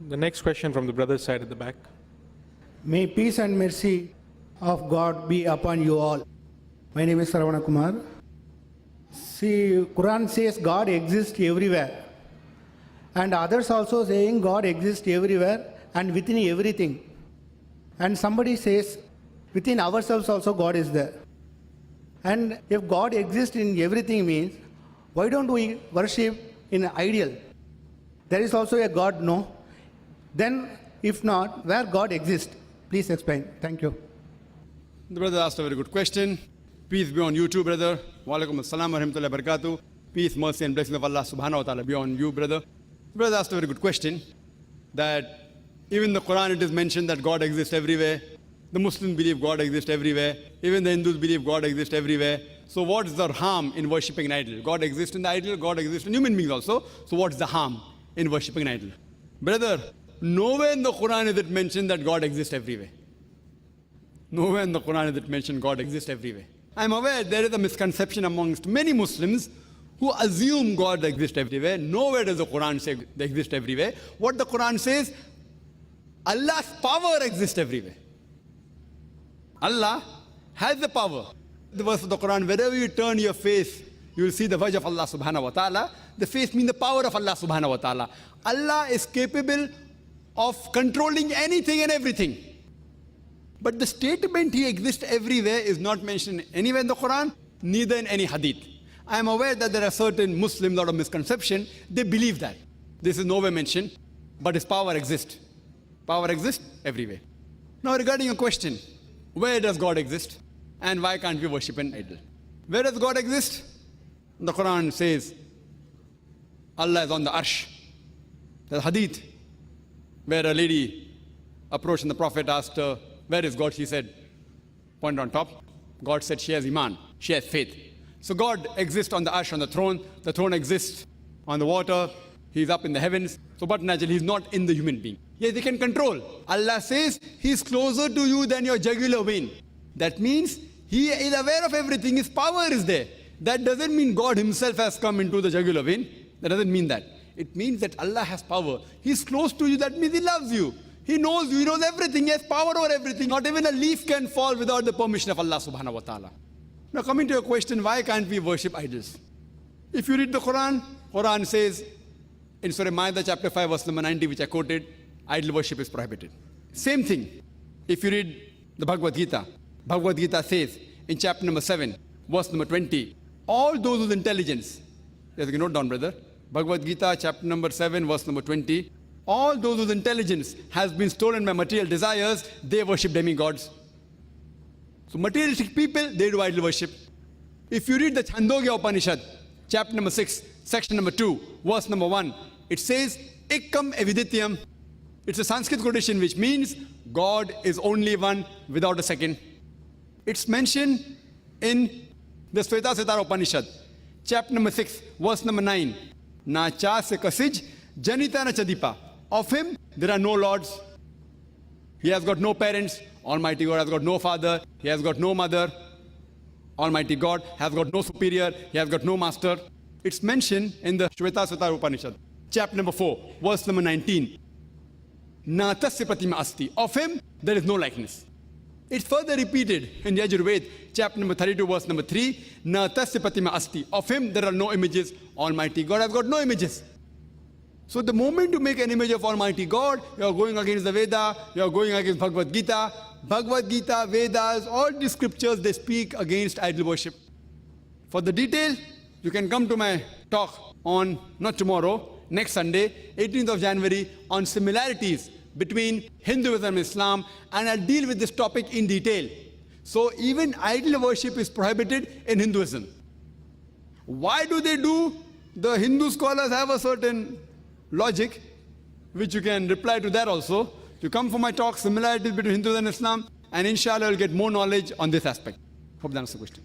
The next question from the brother's side at the back. May peace and mercy of God be upon you all. My name is Saravana Kumar. See, Quran says God exists everywhere. And others also saying God exists everywhere and within everything. And somebody says within ourselves also God is there. And if God exists in everything means, why don't we worship in an ideal? There is also a God, no? Then, if not, where God exists? Please explain. Thank you. The brother asked a very good question. Peace be on you too, brother. Wa alaikum assalam wa rahmatullahi wa barakatuh. Peace, mercy and blessing of Allah subhanahu wa ta'ala be on you, brother. The brother asked a very good question, that even in the Quran it is mentioned that God exists everywhere. The Muslims believe God exists everywhere. Even the Hindus believe God exists everywhere. So what is the harm in worshipping an idol? God exists in the idol, God exists in human beings also. So what is the harm in worshipping an idol? Brother, nowhere in the Quran is it mentioned that God exists everywhere. Nowhere in the Quran is it mentioned God exists everywhere. I am aware there is a misconception amongst many Muslims who assume God exists everywhere. Nowhere does the Quran say they exist everywhere. What the Quran says, Allah's power exists everywhere. Allah has the power. The verse of the Quran, wherever you turn your face, you will see the wajh of Allah subhanahu wa ta'ala. The face means the power of Allah subhanahu wa ta'ala. Allah is capable of controlling anything and everything. But the statement He exists everywhere is not mentioned anywhere in the Quran, neither in any hadith. I am aware that there are certain Muslims out of misconception, they believe that. This is nowhere mentioned, but His power exists. Power exists everywhere. Now regarding your question, where does God exist? And why can't we worship an idol? Where does God exist? The Quran says, Allah is on the arsh. There's a hadith where a lady approached and the Prophet asked her, where is God? She said, point on top. God said she has iman, she has faith. So God exists on the arsh, on the throne exists on the water, He's up in the heavens. So but naturally He's not in the human being. Yes, He can control. Allah says He's closer to you than your jugular vein. That means He is aware of everything, His power is there. That doesn't mean God Himself has come into the jugular vein. That doesn't mean that. It means that Allah has power. He's close to you, that means He loves you. He knows you, He knows everything, He has power over everything. Not even a leaf can fall without the permission of Allah subhanahu wa ta'ala. Now coming to your question, why can't we worship idols? If you read the Quran, Quran says in Surah Ma'idah chapter 5 verse number 90, which I quoted, idol worship is prohibited. Same thing, if you read the Bhagavad Gita, Bhagavad Gita says in chapter number 7, verse number 20, all those with intelligence, you can note down, brother, Bhagavad Gita chapter number 7 verse number 20, all those whose intelligence has been stolen by material desires, they worship demigods. So materialistic people, they do idol worship. If you read the Chandogya Upanishad, chapter number 6, section number 2, verse number 1, it says, Ikkam evidityam. It's a Sanskrit quotation which means God is only one without a second. It's mentioned in the Svetasvatara Upanishad, chapter number 6, verse number 9. Na cha se kasij janita na chadipa. Of Him, there are no lords. He has got no parents. Almighty God has got no father. He has got no mother. Almighty God has got no superior. He has got no master. It's mentioned in the Shvetasvatara Upanishad, chapter number 4, verse number 19. Na tasya pratima asti. Of Him, there is no likeness. It's further repeated in Yajurved, chapter number 32, verse number 3. Na tasya pratima asti. Of Him, there are no images. Almighty God has got no images. So the moment you make an image of Almighty God, you are going against the Veda, you are going against Bhagavad Gita. Bhagavad Gita, Vedas, all these scriptures, they speak against idol worship. For the detail, you can come to my talk on, not tomorrow, next Sunday, 18th of January, on similarities between Hinduism and Islam, and I'll deal with this topic in detail. So even idol worship is prohibited in Hinduism. Why do they do? The Hindu scholars have a certain logic, which you can reply to that also. You come for my talk, similarities between Hinduism and Islam, and inshallah you'll get more knowledge on this aspect. Hope that answers the question.